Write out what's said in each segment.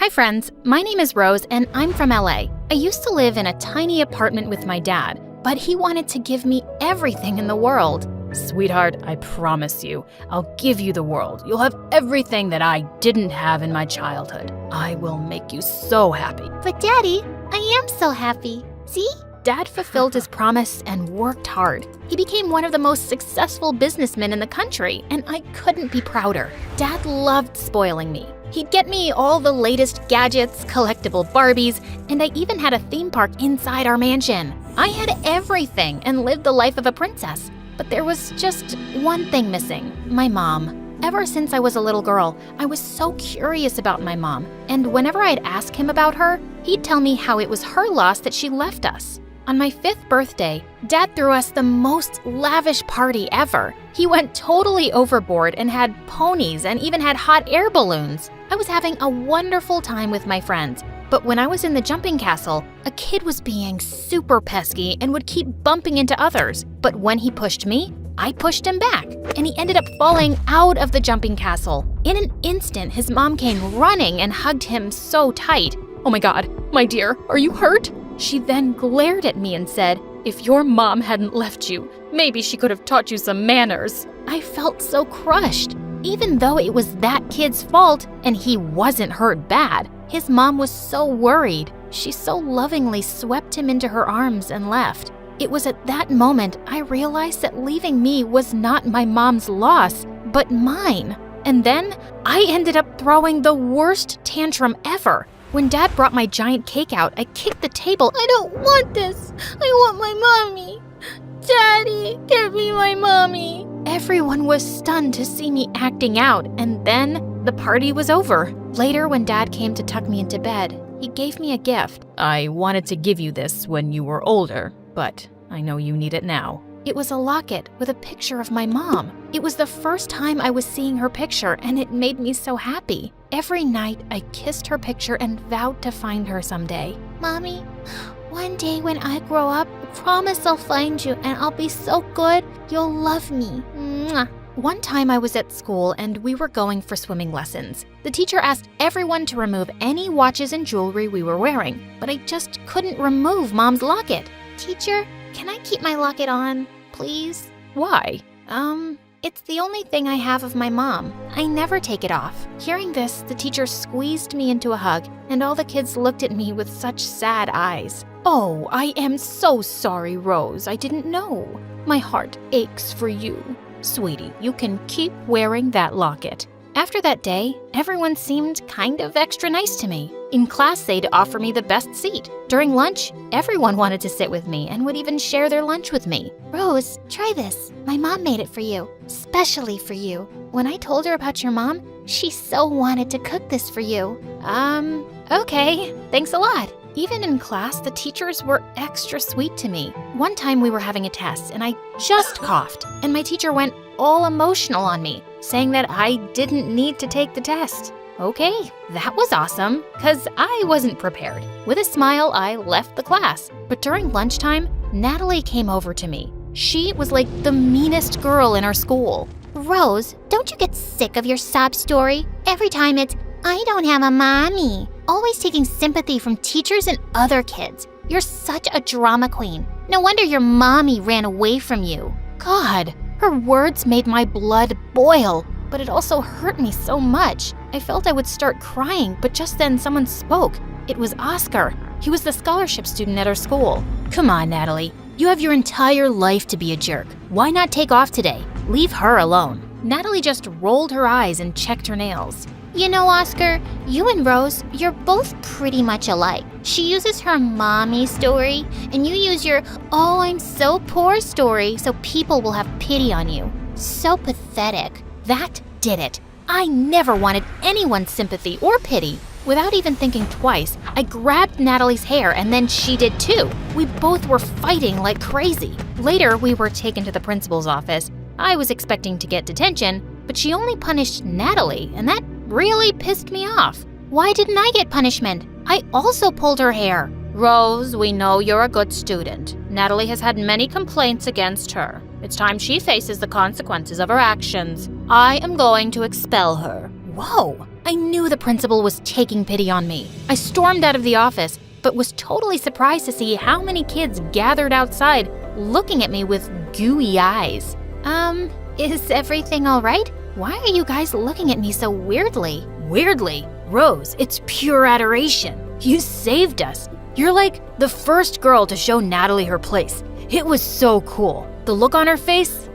Hi friends, my name is Rose and I'm from LA. I used to live in a tiny apartment with my dad, but he wanted to give me everything in the world. Sweetheart, I promise you, I'll give you the world. You'll have everything that I didn't have in my childhood. I will make you so happy. But Daddy, I am so happy. See? Dad fulfilled his promise and worked hard. He became one of the most successful businessmen in the country, and I couldn't be prouder. Dad loved spoiling me. He'd get me all the latest gadgets, collectible Barbies, and I even had a theme park inside our mansion. I had everything and lived the life of a princess. But there was just one thing missing: my mom. Ever since I was a little girl, I was so curious about my mom, and whenever I'd ask him about her, he'd tell me how it was her loss that she left us. On my 5th birthday, Dad threw us the most lavish party ever. He went totally overboard and had ponies and even had hot air balloons. I was having a wonderful time with my friends, but when I was in the jumping castle, a kid was being super pesky and would keep bumping into others. But when he pushed me, I pushed him back, and he ended up falling out of the jumping castle. In an instant, his mom came running and hugged him so tight. "Oh my God, my dear, are you hurt?" She then glared at me and said, "If your mom hadn't left you, maybe she could have taught you some manners." I felt so crushed. Even though it was that kid's fault and he wasn't hurt bad, his mom was so worried. She so lovingly swept him into her arms and left. It was at that moment I realized that leaving me was not my mom's loss, but mine. And then I ended up throwing the worst tantrum ever. When Dad brought my giant cake out, I kicked the table. I don't want this. I want my mommy. Daddy, give me my mommy. Everyone was stunned to see me acting out, and then the party was over. Later, when Dad came to tuck me into bed, he gave me a gift. "I wanted to give you this when you were older, but I know you need it now." It was a locket with a picture of my mom. It was the first time I was seeing her picture, and it made me so happy. Every night, I kissed her picture and vowed to find her someday. Mommy, one day when I grow up, I promise I'll find you and I'll be so good, you'll love me. Mwah. One time I was at school and we were going for swimming lessons. The teacher asked everyone to remove any watches and jewelry we were wearing, but I just couldn't remove Mom's locket. Teacher, can I keep my locket on, please? Why? It's the only thing I have of my mom. I never take it off. Hearing this, the teacher squeezed me into a hug, and all the kids looked at me with such sad eyes. "Oh, I am so sorry, Rose. I didn't know. My heart aches for you. Sweetie, you can keep wearing that locket." After that day, everyone seemed kind of extra nice to me. In class, they'd offer me the best seat. During lunch, everyone wanted to sit with me and would even share their lunch with me. Rose, try this. My mom made it for you, especially for you. When I told her about your mom, she so wanted to cook this for you. Okay, thanks a lot. Even in class, the teachers were extra sweet to me. One time we were having a test and I just coughed, and my teacher went all emotional on me, saying that I didn't need to take the test. Okay, that was awesome, because I wasn't prepared. With a smile, I left the class. But during lunchtime, Natalie came over to me. She was like the meanest girl in our school. Rose, don't you get sick of your sob story? Every time it's, "I don't have a mommy." Always taking sympathy from teachers and other kids. You're such a drama queen. No wonder your mommy ran away from you. God, her words made my blood boil, but it also hurt me so much. I felt I would start crying, but just then someone spoke. It was Oscar. He was the scholarship student at our school. "Come on, Natalie. You have your entire life to be a jerk. Why not take off today? Leave her alone." Natalie just rolled her eyes and checked her nails. You know, Oscar, you and Rose, you're both pretty much alike. She uses her mommy story, and you use your "oh, I'm so poor" story so people will have pity on you. So pathetic. That did it. I never wanted anyone's sympathy or pity. Without even thinking twice, I grabbed Natalie's hair and then she did too. We both were fighting like crazy. Later, we were taken to the principal's office. I was expecting to get detention, but she only punished Natalie, and that really pissed me off. Why didn't I get punishment? I also pulled her hair. "Rose, we know you're a good student. Natalie has had many complaints against her. It's time she faces the consequences of her actions. I am going to expel her." Whoa, I knew the principal was taking pity on me. I stormed out of the office, but was totally surprised to see how many kids gathered outside looking at me with gooey eyes. Is everything all right? Why are you guys looking at me so weirdly? Weirdly? Rose, it's pure adoration. You saved us. You're like the first girl to show Natalie her place. It was so cool. The look on her face,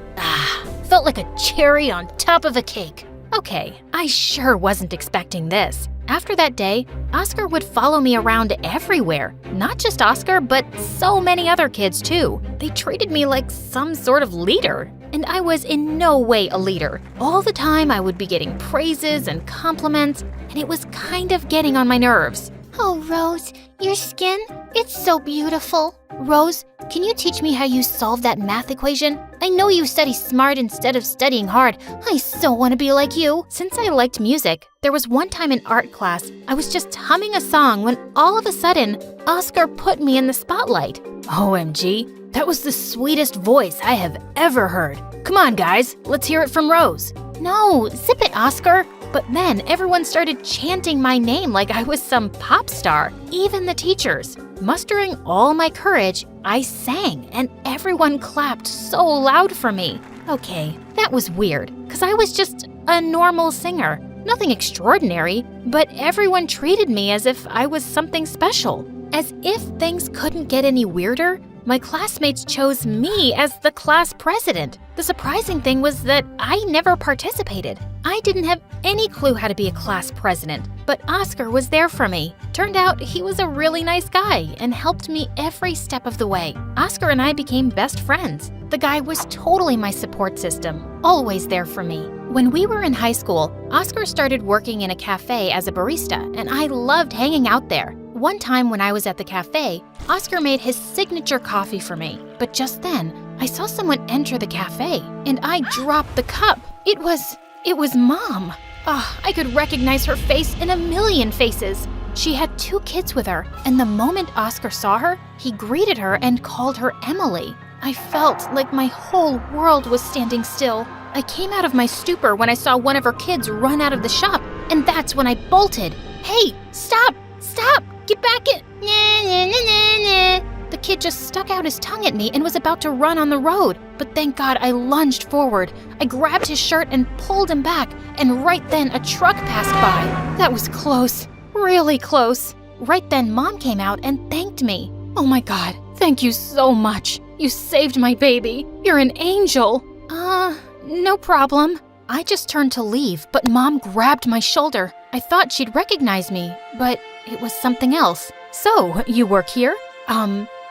felt like a cherry on top of a cake. Okay, I sure wasn't expecting this. After that day, Oscar would follow me around everywhere. Not just Oscar, but so many other kids too. They treated me like some sort of leader, and I was in no way a leader. All the time I would be getting praises and compliments, and it was kind of getting on my nerves. Oh, Rose, your skin, it's so beautiful. Rose, can you teach me how you solve that math equation? I know you study smart instead of studying hard. I so want to be like you. Since I liked music, there was one time in art class, I was just humming a song when all of a sudden, Oscar put me in the spotlight. OMG, that was the sweetest voice I have ever heard. Come on, guys, let's hear it from Rose. No, zip it, Oscar. But then everyone started chanting my name like I was some pop star, even the teachers. Mustering all my courage, I sang, and everyone clapped so loud for me. Okay, that was weird, because I was just a normal singer. Nothing extraordinary, but everyone treated me as if I was something special. As if things couldn't get any weirder, my classmates chose me as the class president. The surprising thing was that I never participated. I didn't have any clue how to be a class president, but Oscar was there for me. Turned out he was a really nice guy and helped me every step of the way. Oscar and I became best friends. The guy was totally my support system, always there for me. When we were in high school, Oscar started working in a cafe as a barista, and I loved hanging out there. One time when I was at the cafe, Oscar made his signature coffee for me. But just then, I saw someone enter the cafe, and I dropped the cup. It was Mom. I could recognize her face in a million faces. She had 2 kids with her, and the moment Oscar saw her, he greeted her and called her Emily. I felt like my whole world was standing still. I came out of my stupor when I saw one of her kids run out of the shop, and that's when I bolted. Hey, stop! Stop! Get back in! The kid just stuck out his tongue at me and was about to run on the road. But thank God I lunged forward. I grabbed his shirt and pulled him back, and right then a truck passed by. That was close. Really close. Right then Mom came out and thanked me. Oh my God, thank you so much. You saved my baby. You're an angel. No problem. I just turned to leave, but Mom grabbed my shoulder. I thought she'd recognize me, but it was something else. So, you work here?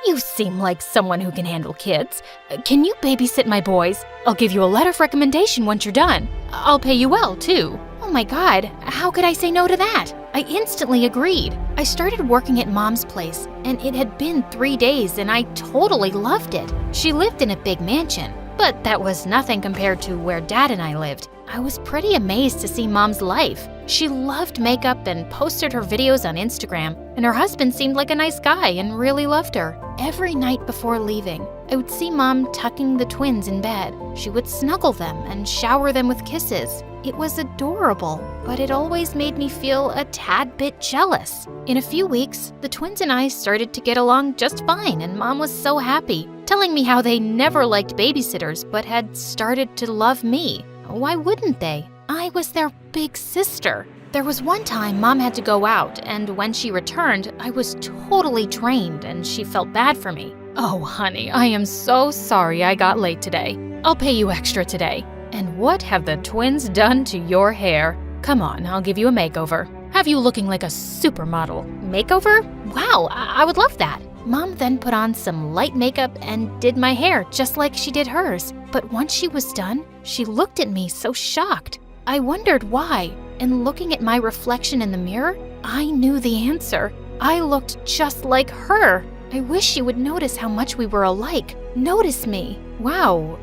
You seem like someone who can handle kids. Can you babysit my boys? I'll give you a letter of recommendation once you're done. I'll pay you well, too. Oh my God, how could I say no to that? I instantly agreed. I started working at Mom's place, and it had been 3 days, and I totally loved it. She lived in a big mansion, but that was nothing compared to where Dad and I lived. I was pretty amazed to see Mom's life. She loved makeup and posted her videos on Instagram, and her husband seemed like a nice guy and really loved her. Every night before leaving, I would see Mom tucking the twins in bed. She would snuggle them and shower them with kisses. It was adorable, but it always made me feel a tad bit jealous. In a few weeks, the twins and I started to get along just fine, and Mom was so happy, telling me how they never liked babysitters but had started to love me. Why wouldn't they? I was their big sister. There was one time Mom had to go out, and when she returned, I was totally drained and she felt bad for me. Oh, honey, I am so sorry I got late today. I'll pay you extra today. And what have the twins done to your hair? Come on, I'll give you a makeover. Have you looking like a supermodel. Makeover? Wow, I would love that. Mom then put on some light makeup and did my hair just like she did hers. But once she was done, she looked at me so shocked. I wondered why, and looking at my reflection in the mirror, I knew the answer. I looked just like her. I wish she would notice how much we were alike. Notice me. Wow,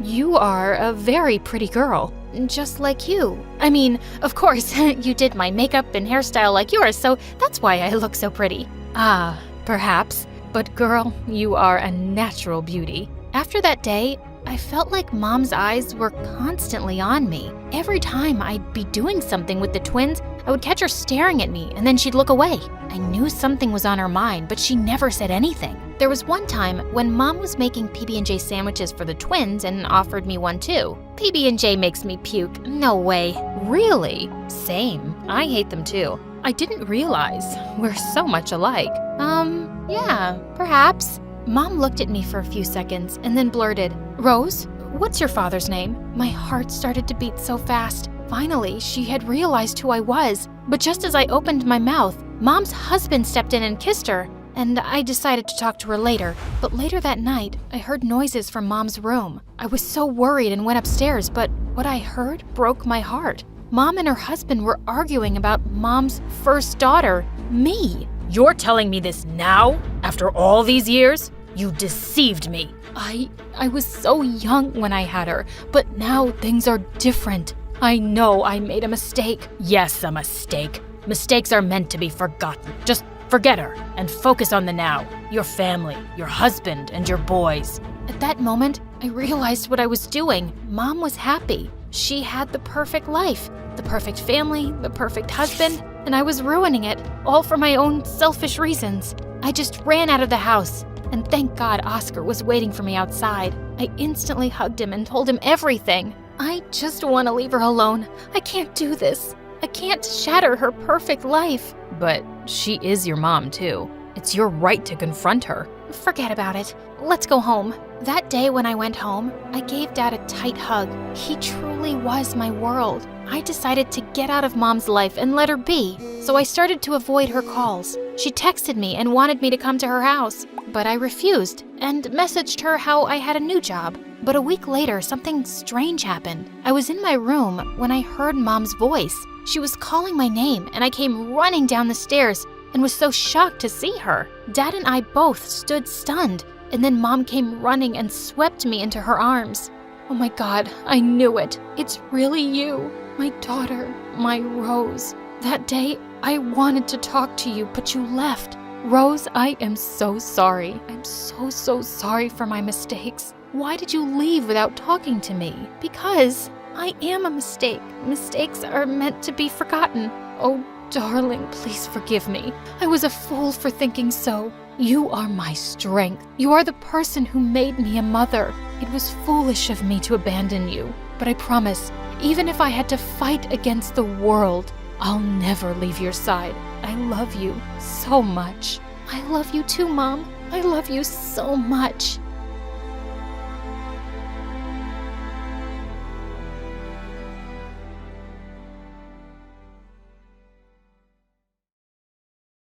you are a very pretty girl. Just like you. I mean, of course, you did my makeup and hairstyle like yours, so that's why I look so pretty. Perhaps. But girl, you are a natural beauty. After that day, I felt like Mom's eyes were constantly on me. Every time I'd be doing something with the twins, I would catch her staring at me and then she'd look away. I knew something was on her mind, but she never said anything. There was one time when Mom was making PB&J sandwiches for the twins and offered me one too. PB&J makes me puke. No way. Really? Same. I hate them too. I didn't realize we're so much alike. Yeah, perhaps. Mom looked at me for a few seconds and then blurted, "Rose, what's your father's name?" My heart started to beat so fast. Finally, she had realized who I was. But just as I opened my mouth, Mom's husband stepped in and kissed her, and I decided to talk to her later. But later that night, I heard noises from Mom's room. I was so worried and went upstairs, but what I heard broke my heart. Mom and her husband were arguing about Mom's first daughter, me. You're telling me this now? After all these years? You deceived me. I was so young when I had her, but now things are different. I know I made a mistake. Yes, a mistake. Mistakes are meant to be forgotten. Just forget her and focus on the now. Your family, your husband, and your boys. At that moment, I realized what I was doing. Mom was happy. She had the perfect life, the perfect family, the perfect husband, and I was ruining it, all for my own selfish reasons. I just ran out of the house, and thank God Oscar was waiting for me outside. I instantly hugged him and told him everything. I just want to leave her alone. I can't do this. I can't shatter her perfect life. But she is your mom, too. It's your right to confront her. Forget about it. Let's go home. That day when I went home, I gave Dad a tight hug. He truly was my world. I decided to get out of Mom's life and let her be, so I started to avoid her calls. She texted me and wanted me to come to her house, but I refused and messaged her how I had a new job. But a week later, something strange happened. I was in my room when I heard Mom's voice. She was calling my name, and I came running down the stairs and was so shocked to see her. Dad and I both stood stunned, and then Mom came running and swept me into her arms. Oh my God, I knew it. It's really you, my daughter, my Rose. That day, I wanted to talk to you, but you left. Rose, I am so sorry. I'm so sorry for my mistakes. Why did you leave without talking to me? Because I am a mistake. Mistakes are meant to be forgotten. Oh, darling, please forgive me. I was a fool for thinking so. You are my strength. You are the person who made me a mother. It was foolish of me to abandon you. But I promise, even if I had to fight against the world, I'll never leave your side. I love you so much. I love you too, Mom. I love you so much.